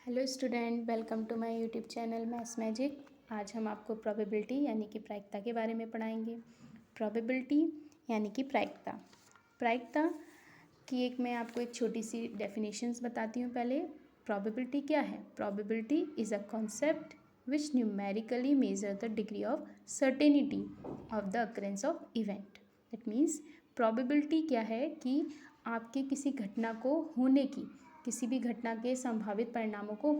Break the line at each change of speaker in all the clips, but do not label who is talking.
Hello student, welcome to my YouTube channel maths magic. आज हम आपको प्रोबेबिलिटी यानी कि प्रायिकता के बारे में पढ़ाएंगे। प्रोबेबिलिटी यानी कि प्रायिकता। प्रायिकता की मैं आपको एक छोटी सी डेफिनेशंस बताती हूँ। पहले प्रोबेबिलिटी क्या है? Probability is a concept which numerically measure the degree of certainty of the occurrence of event. That means probability क्या है कि आपके किसी घटना को होने की, किसी भी घटना के संभावित परिणामों को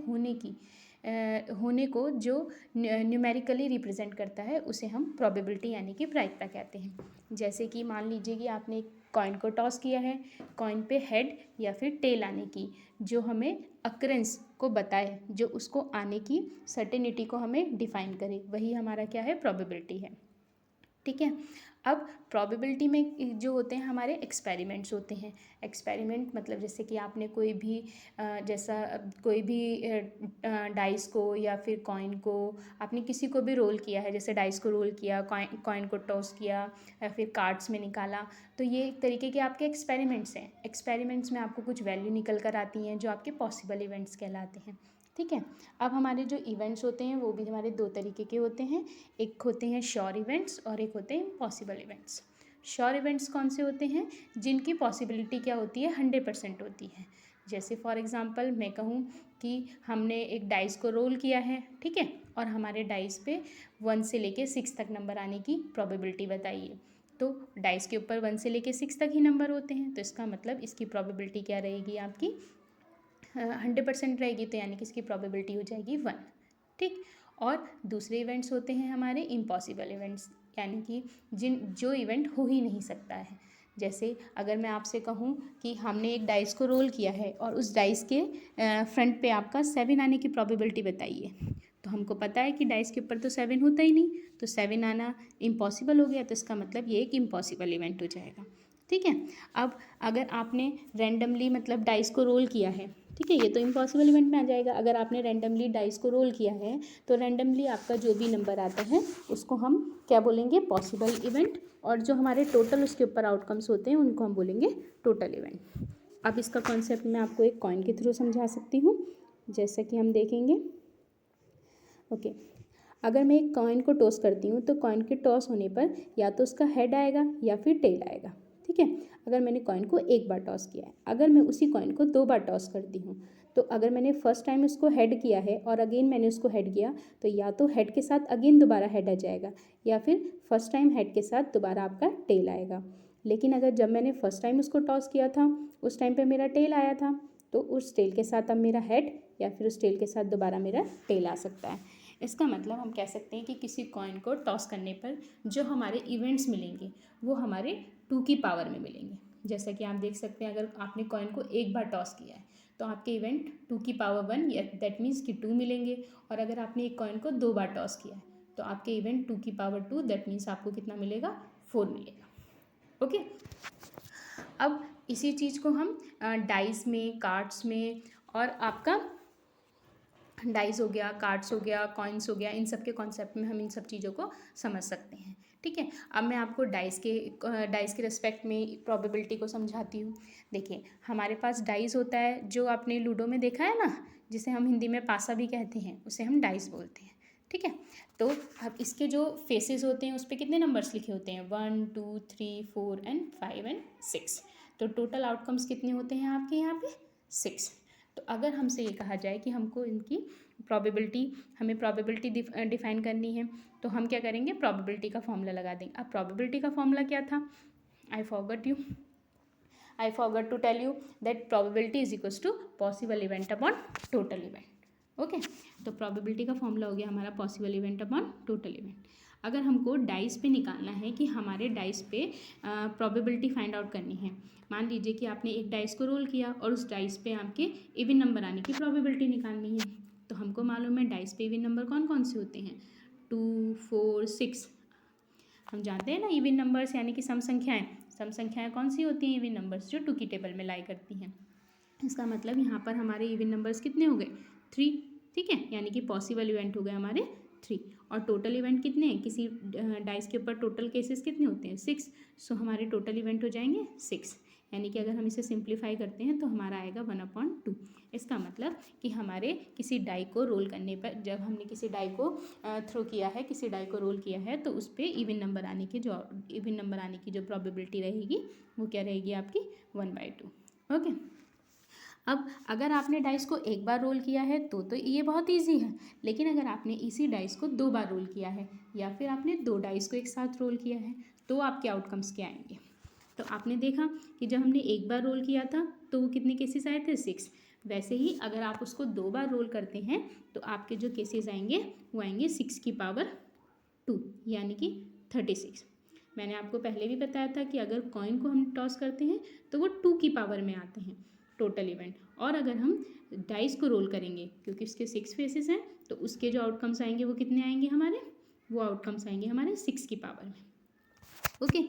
होने को जो न्यूमेरिकली रिप्रेजेंट करता है उसे हम प्रोबेबिलिटी यानी कि प्रायिकता कहते हैं। जैसे कि मान लीजिए कि आपने एक कॉइन को टॉस किया है, कॉइन पे हेड या फिर टेल आने की जो हमें अकरेंस को बताए, जो उसको आने की सर्टेनिटी को हमें डिफाइन करे, वही हमारा क्या है? प्रोबेबिलिटी है। ठीक है। अब प्रोबेबिलिटी में जो होते हैं हमारे एक्सपेरिमेंट्स होते हैं। एक्सपेरिमेंट मतलब जैसे कि आपने कोई भी डाइस को या फिर कॉइन को आपने किसी को भी रोल किया है, जैसे डाइस को रोल किया, कॉइन को टॉस किया या फिर कार्ड्स में निकाला, तो ये एक तरीके के आपके एक्सपेरिमेंट्स हैं। एक्सपेरिमेंट्स में आपको कुछ वैल्यू निकल कर आती हैं जो आपके पॉसिबल इवेंट्स कहलाते हैं। ठीक है। अब हमारे जो इवेंट्स होते हैं वो भी हमारे दो तरीके के होते हैं। एक होते हैं श्योर इवेंट्स और एक होते हैं इम्पॉसिबल इवेंट्स। श्योर इवेंट्स कौन से होते हैं? जिनकी पॉसिबिलिटी क्या होती है? 100% होती है। जैसे फॉर एग्जांपल मैं कहूँ कि हमने एक डाइस को रोल किया है, ठीक है, और हमारे डाइस पे 1 से लेके 6 तक नंबर आने की प्रोबेबिलिटी बताइए। तो डाइस के ऊपर 1 से लेके 6 तक ही नंबर होते हैं, तो इसका मतलब इसकी प्रोबेबिलिटी क्या रहेगी? आपकी 100% रहेगी, तो यानी कि इसकी प्रोबेबिलिटी हो जाएगी 1। ठीक। और दूसरे इवेंट्स होते हैं हमारे इम्पॉसिबल इवेंट्स, यानी कि जो इवेंट हो ही नहीं सकता है। जैसे अगर मैं आपसे कहूँ कि हमने एक डाइस को रोल किया है और उस डाइस के फ्रंट पे आपका 7 आने की प्रोबेबिलिटी बताइए, तो हमको पता है कि डाइस के ऊपर तो 7 होता ही नहीं, तो 7 आना इम्पॉसिबल हो गया, तो इसका मतलब ये एक इम्पॉसिबल इवेंट हो जाएगा। ठीक है। अब अगर आपने रैंडमली मतलब डाइस को रोल किया है, ठीक है, ये तो इम्पॉसिबल इवेंट में आ जाएगा। अगर आपने रैंडमली डाइस को रोल किया है तो रैंडमली आपका जो भी नंबर आता है उसको हम क्या बोलेंगे? Possible event. और जो हमारे टोटल उसके ऊपर आउटकम्स होते हैं उनको हम बोलेंगे टोटल इवेंट। अब इसका कॉन्सेप्ट मैं आपको एक कॉइन के थ्रू समझा सकती हूँ, जैसा कि हम देखेंगे। ओके। अगर मैं एक कॉइन को टॉस करती हूँ तो कॉइन के टॉस होने पर या तो उसका हेड आएगा या फिर टेल आएगा। ठीक है। अगर मैंने कॉइन को एक बार टॉस किया है, अगर मैं उसी कॉइन को 2 बार टॉस करती हूँ, तो अगर मैंने फर्स्ट टाइम उसको हेड किया है और अगेन मैंने उसको हेड किया, तो या तो हेड के साथ अगेन दोबारा हेड आ जाएगा या फिर फर्स्ट टाइम हेड के साथ दोबारा आपका टेल आएगा। लेकिन अगर जब मैंने फर्स्ट टाइम उसको टॉस किया था उस टाइम पे मेरा टेल आया था, तो उस टेल के साथ अब मेरा हेड या फिर उस टेल के साथ दोबारा मेरा टेल आ सकता है। इसका मतलब हम कह सकते हैं कि किसी कॉइन को टॉस करने पर जो हमारे इवेंट्स मिलेंगे वो हमारे 2 की पावर में मिलेंगे। जैसा कि आप देख सकते हैं, अगर आपने कॉइन को एक बार टॉस किया है तो आपके इवेंट 2 की पावर 1 या दैट मीन्स कि 2 मिलेंगे। और अगर आपने एक कॉइन को 2 बार टॉस किया है तो आपके इवेंट 2 की पावर 2 दैट मीन्स आपको कितना मिलेगा? 4 मिलेगा। ओके। अब इसी चीज़ को हम डाइस में, कार्ड्स में, और आपका डाइस हो गया, कार्ड्स हो गया, कॉइन्स हो गया, इन सब के कॉन्सेप्ट में हम इन सब चीज़ों को समझ सकते हैं। ठीक है। अब मैं आपको डाइस के रिस्पेक्ट में प्रोबेबिलिटी को समझाती हूँ। देखिए, हमारे पास डाइस होता है जो आपने लूडो में देखा है ना, जिसे हम हिंदी में पासा भी कहते हैं, उसे हम डाइस बोलते हैं। ठीक है। तो अब इसके जो फेसेस होते हैं उस पर कितने नंबर्स लिखे होते हैं? 1 2 3 4 एंड 5 एंड 6। तो टोटल आउटकम्स कितने होते हैं आपके यहाँ पे? 6। तो अगर हमसे ये कहा जाए कि हमको इनकी हमें प्रोबेबिलिटी डिफाइन करनी है, तो हम क्या करेंगे? प्रोबेबिलिटी का फॉर्मूला लगा देंगे। अब प्रोबेबिलिटी का फॉर्मूला क्या था? I forgot to tell you that probability is equals to possible event upon total event. Okay. तो प्रोबेबिलिटी का फॉर्मूला हो गया हमारा possible event upon total event. अगर हमको डाइस पे निकालना है कि हमारे डाइस पे प्रोबेबिलिटी फाइंड आउट करनी है, मान लीजिए कि आपने एक डाइस को रोल किया और उस डाइस पे आपके इवन नंबर आने की प्रोबेबिलिटी निकालनी है, तो हमको मालूम है डाइस पे इवन नंबर कौन कौन से होते हैं? 2 4 6। हम जानते हैं ना इवन नंबर्स यानी कि सम संख्याएं कौन सी होती हैं? इवन नंबर्स, जो 2 की टेबल में लाई करती हैं। इसका मतलब यहाँ पर हमारे इवन नंबर्स कितने हो गए? 3। ठीक है। यानी कि पॉसिबल इवेंट हो गए हमारे 3। और टोटल इवेंट कितने हैं? किसी डाइस के ऊपर टोटल केसेस कितने होते हैं? 6। सो हमारे टोटल इवेंट हो जाएंगे 6। यानी कि अगर हम इसे सिंप्लीफाई करते हैं तो हमारा आएगा 1/2। इसका मतलब कि हमारे किसी डाई को रोल करने पर, जब हमने किसी डाई को थ्रो किया है, किसी डाई को रोल किया है, तो उस पर इवन नंबर आने की जो प्रोबेबिलिटी रहेगी वो क्या रहेगी आपकी 1/2। ओके, अब अगर आपने डाइस को एक बार रोल किया है तो ये बहुत इजी है, लेकिन अगर आपने इसी डाइस को 2 बार रोल किया है या फिर आपने 2 डाइस को एक साथ रोल किया है तो आपके आउटकम्स क्या आएंगे। तो आपने देखा कि जब हमने एक बार रोल किया था तो वो कितने केसेस आए थे, 6। वैसे ही अगर आप उसको 2 बार रोल करते हैं तो आपके जो केसेस आएंगे वो आएंगे 6⁻2 यानी कि 36। मैंने आपको पहले भी बताया था कि अगर कॉइन को हम टॉस करते हैं तो वो 2 की पावर में आते हैं टोटल इवेंट, और अगर हम डाइस को रोल करेंगे क्योंकि उसके 6 फेसेस हैं तो उसके जो आउटकम्स आएंगे वो कितने आएंगे हमारे, वो आउटकम्स आएंगे हमारे 6 की पावर में। ओके,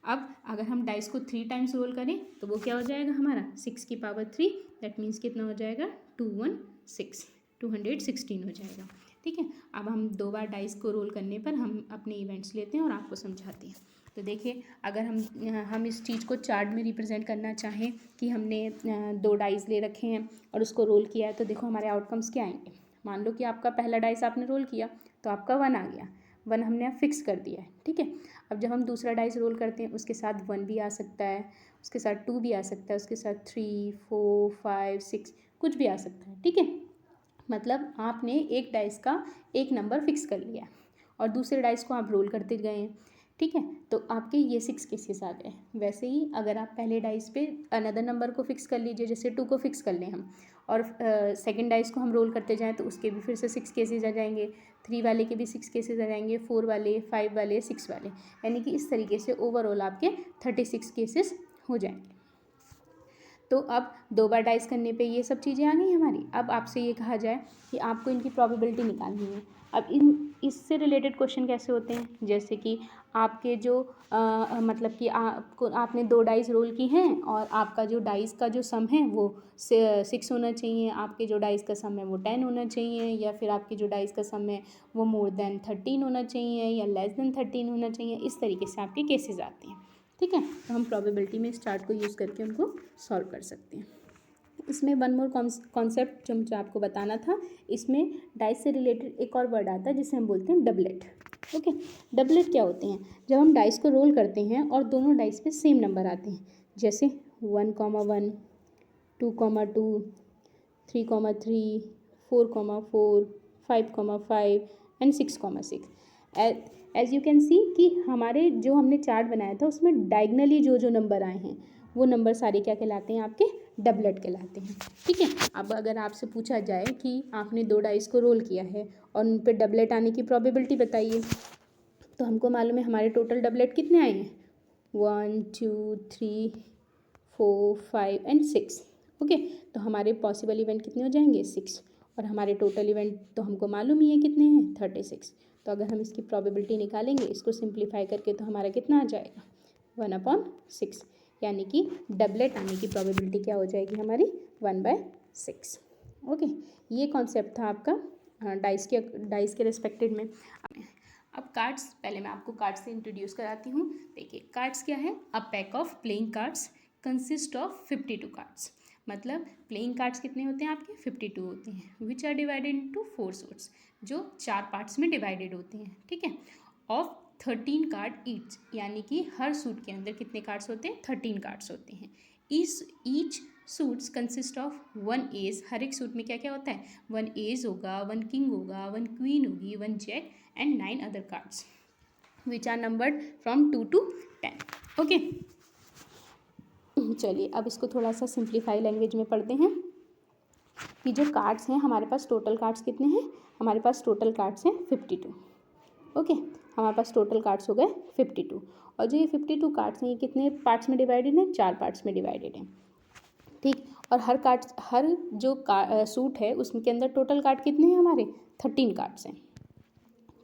अब अगर हम डाइस को 3 टाइम्स रोल करें तो वो क्या हो जाएगा हमारा 6⁻3, दैट मीन्स कितना हो जाएगा 216 हो जाएगा। ठीक है, अब हम 2 बार डाइस को रोल करने पर हम अपने इवेंट्स लेते हैं और आपको समझाते हैं। तो देखिए, अगर हम इस चीज़ को चार्ट में रिप्रेजेंट करना चाहें कि हमने 2 डाइस ले रखे हैं और उसको रोल किया है, तो देखो हमारे आउटकम्स क्या आएंगे। मान लो कि आपका पहला डाइस आपने रोल किया तो आपका 1 आ गया, 1 हमने फिक्स कर दिया है। ठीक है, अब जब हम दूसरा डाइस रोल करते हैं उसके साथ 1 भी आ सकता है, उसके साथ 2 भी आ सकता है, उसके साथ 3, 4, 5, 6 कुछ भी आ सकता है। ठीक है, मतलब आपने एक डाइस का एक नंबर फिक्स कर लिया और दूसरे डाइस को आप रोल करते गए हैं। ठीक है, तो आपके ये 6 केसेस आ गए। वैसे ही अगर आप पहले डाइस पे अनदर नंबर को फिक्स कर लीजिए, जैसे 2 को फिक्स कर लें हम, और सेकंड डाइस को हम रोल करते जाएं तो उसके भी फिर से 6 केसेस आ जाएंगे, 3 वाले के भी 6 केसेस आ जाएंगे, 4 वाले, 5 वाले, 6 वाले, यानी कि इस तरीके से ओवरऑल आपके 36 केसेस हो जाएंगे। तो अब 2 बार डाइस करने पे ये सब चीज़ें आ गई हमारी। अब आपसे ये कहा जाए कि आपको इनकी प्रोबेबिलिटी निकालनी है। अब इससे रिलेटेड क्वेश्चन कैसे होते हैं, जैसे कि आपके जो मतलब कि आपने 2 डाइस रोल की हैं और आपका जो डाइस का जो सम है वो 6 होना चाहिए, आपके जो डाइस का सम है वो 10 होना चाहिए, या फिर आपकी जो डाइस का सम है वो मोर देन 13 होना चाहिए या लेस देन 13 होना चाहिए। इस तरीके से आपके केसेस आते हैं। ठीक है, तो हम प्रोबेबिलिटी में इस चार्ट को यूज़ करके उनको सॉल्व कर सकते हैं। इसमें वन मोर कॉन्सेप्ट जो मुझे आपको बताना था, इसमें डाइस से रिलेटेड एक और वर्ड आता है जिसे हम बोलते हैं डबलेट। ओके, डबलेट क्या होते हैं, जब हम डाइस को रोल करते हैं और दोनों डाइस पे सेम नंबर आते हैं, जैसे 1,1, 2,2, 3,3, 4,4, 5,5 and 6,6। As you can see कि हमारे जो हमने चार्ट बनाया था उसमें डायगनली जो नंबर आए हैं वो नंबर सारे क्या कहलाते हैं, आपके डबलेट कहलाते हैं। ठीक है, अब अगर आपसे पूछा जाए कि आपने 2 डाइस को रोल किया है और उन पर डबलेट आने की प्रोबेबिलिटी बताइए, तो हमको मालूम है हमारे टोटल डबलेट कितने आए हैं, 1, 2, 3, 4, 5 एंड 6। ओके, तो हमारे पॉसिबल इवेंट कितने हो जाएंगे, 6, और हमारे टोटल इवेंट तो हमको मालूम ही है कितने हैं, 36। तो अगर हम इसकी प्रोबेबिलिटी निकालेंगे, इसको सिंप्लीफाई करके, तो हमारा कितना आ जाएगा 1/6, यानी कि डबलेट आने की प्रोबेबिलिटी क्या हो जाएगी हमारी 1/6। ओके, ये कॉन्सेप्ट था आपका डाइस के रिस्पेक्टेड में। अब कार्ड्स, पहले मैं आपको कार्ड्स से इंट्रोड्यूस कराती हूँ। देखिए, कार्ड्स क्या है, a pack of playing cards consist of 52 cards. मतलब प्लेइंग कार्ड्स कितने होते हैं आपके, 52 होते हैं, which are divided into 4 suits, जो 4 पार्ट्स में डिवाइडेड होते हैं। ठीक है, ऑफ 13 कार्ड ईच, यानी कि हर सूट के अंदर कितने कार्ड्स होते हैं, 13 कार्ड्स होते हैं। Each suits consist of 1 ace, हर एक सूट में क्या क्या होता है, 1 एज होगा, 1 किंग होगा, 1 क्वीन होगी, 1 jack and 9 other cards which are numbered from 2 to 10। Okay, चलिए अब इसको थोड़ा सा सिंप्लीफाई लैंग्वेज में पढ़ते हैं कि जो कार्ड्स हैं हमारे पास, टोटल कार्ड्स कितने हैं, हमारे पास टोटल कार्ड्स हैं 52। ओके, हमारे पास टोटल कार्ड्स हो गए 52, और जो ये 52 कार्ड्स हैं ये कितने पार्ट्स में डिवाइडेड हैं, 4 पार्ट्स में डिवाइडेड हैं। ठीक, और हर जो सूट है उसके अंदर टोटल कार्ड कितने हैं हमारे, 13 कार्ड्स हैं।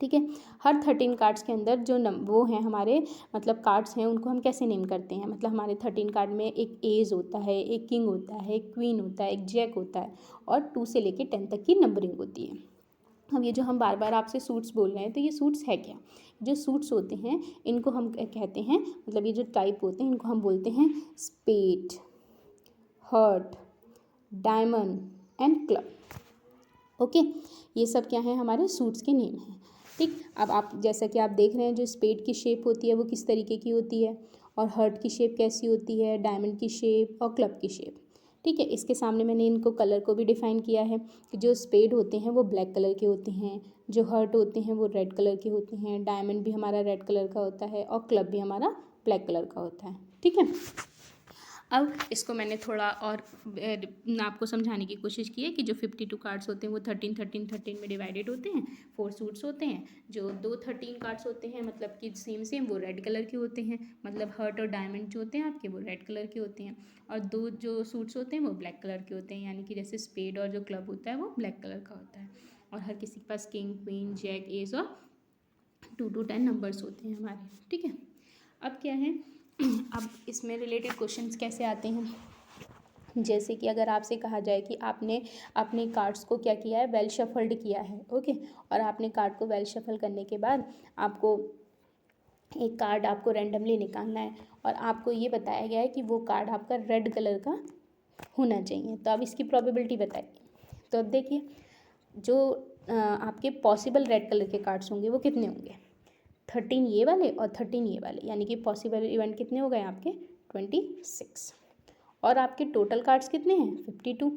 ठीक है, हर 13 कार्ड्स के अंदर जो वो हैं हमारे, मतलब कार्ड्स हैं, उनको हम कैसे नेम करते हैं, मतलब हमारे 13 कार्ड में एक एज होता है, एक किंग होता है, एक क्वीन होता है, एक जैक होता है, और 2 से लेके 10 तक की नंबरिंग होती है। अब ये जो हम बार बार आपसे सूट्स बोल रहे हैं, तो ये सूट्स है क्या? जो सूट्स होते हैं इनको हम कहते हैं, मतलब ये जो टाइप होते हैं इनको हम बोलते हैं spade, heart, diamond and club. Okay, ये सब क्या है, हमारे सूट्स के नेम हैं। ठीक, अब आप जैसा कि आप देख रहे हैं, जो स्पेड की शेप होती है वो किस तरीके की होती है, और हर्ट की शेप कैसी होती है, डायमंड की शेप और क्लब की शेप। ठीक है, इसके सामने मैंने इनको कलर को भी डिफाइन किया है कि जो स्पेड होते हैं वो ब्लैक कलर के होते हैं, जो हर्ट होते हैं वो रेड कलर के होते हैं, डायमंड भी हमारा रेड कलर का होता है और क्लब भी हमारा ब्लैक कलर का होता है। ठीक है, अब इसको मैंने थोड़ा और आपको समझाने की कोशिश की है कि जो 52 कार्ड्स होते हैं वो 13 में डिवाइडेड होते हैं। 4 सूट्स होते हैं, जो 13 कार्ड्स होते हैं मतलब कि सेम वो रेड कलर के होते हैं, मतलब हर्ट और डायमंड जो होते हैं आपके वो रेड कलर के होते हैं, और 2 जो सूट्स होते हैं वो ब्लैक कलर के होते हैं, यानी कि जैसे स्पेड और जो क्लब होता है वो ब्लैक कलर का होता है। और हर किसी के पास किंग, क्वीन, जैक, एस और 2 to 10 नंबर्स होते हैं हमारे। ठीक है, अब क्या है, अब इसमें रिलेटेड क्वेश्चंस कैसे आते हैं, जैसे कि अगर आपसे कहा जाए कि आपने अपने कार्ड्स को क्या किया है, वेल शफल्ड किया है। ओके, और आपने कार्ड को वेल शफल करने के बाद आपको एक कार्ड आपको रैंडमली निकालना है, और आपको ये बताया गया है कि वो कार्ड आपका रेड कलर का होना चाहिए, तो अब इसकी प्रोबेबिलिटी बताइए। तो अब देखिए, जो आपके पॉसिबल रेड कलर के कार्ड्स होंगे वो कितने होंगे, 13 ये वाले और 13 ये वाले, यानी कि पॉसिबल इवेंट कितने हो गए आपके 26, और आपके टोटल कार्ड्स कितने हैं 52।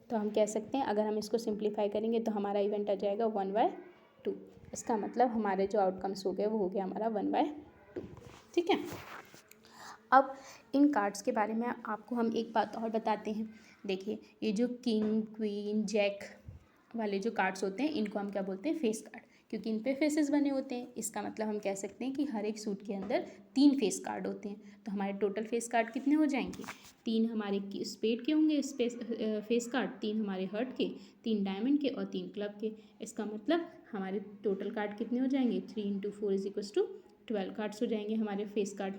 तो हम कह सकते हैं, अगर हम इसको सिंप्लीफाई करेंगे तो हमारा इवेंट आ जाएगा 1/2। इसका मतलब हमारे जो आउटकम्स हो गए वो हो गया हमारा 1/2। ठीक है, अब इन कार्ड्स के बारे में आपको हम एक बात और बताते हैं। देखिए, ये जो किंग, क्वीन, जैक वाले जो कार्ड्स होते हैं इनको हम क्या बोलते हैं, फेस कार्ड, क्योंकि इन पे फेसेस बने होते हैं। इसका मतलब हम कह सकते हैं कि हर एक सूट के अंदर 3 फेस कार्ड होते हैं। तो हमारे टोटल फेस कार्ड कितने हो जाएंगे, 3 हमारे स्पेड के होंगे फेस कार्ड, 3 हमारे हर्ट के, 3 डायमंड के और 3 क्लब के। इसका मतलब हमारे टोटल कार्ड कितने हो जाएंगे, 3 × 4 = 12 कार्ड्स हो जाएंगे हमारे फेस कार्ड।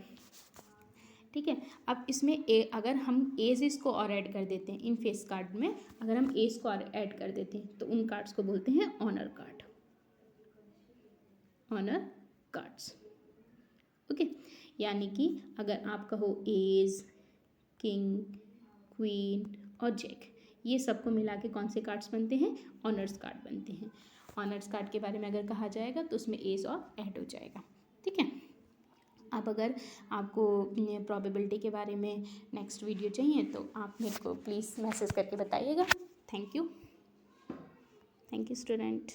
ठीक है, अब इसमें अगर हम एज इसको और ऐड कर देते हैं, इन फेस कार्ड में अगर हम एज को और ऐड कर देते हैं तो उन कार्ड्स को बोलते हैं honour card, honour cards. Okay, यानी कि अगर आप कहो एज, किंग, क्वीन और जैक, ये सबको मिला के कौन से कार्ड्स बनते हैं, ऑनर्स कार्ड बनते हैं। ऑनर्स कार्ड के बारे में अगर कहा जाएगा तो उसमें एज और ऐड हो जाएगा। ठीक है, अब अगर आपको प्रोबेबिलिटी के बारे में नेक्स्ट वीडियो चाहिए तो आप मेरे को प्लीज़ मैसेज करके बताइएगा। Thank you student.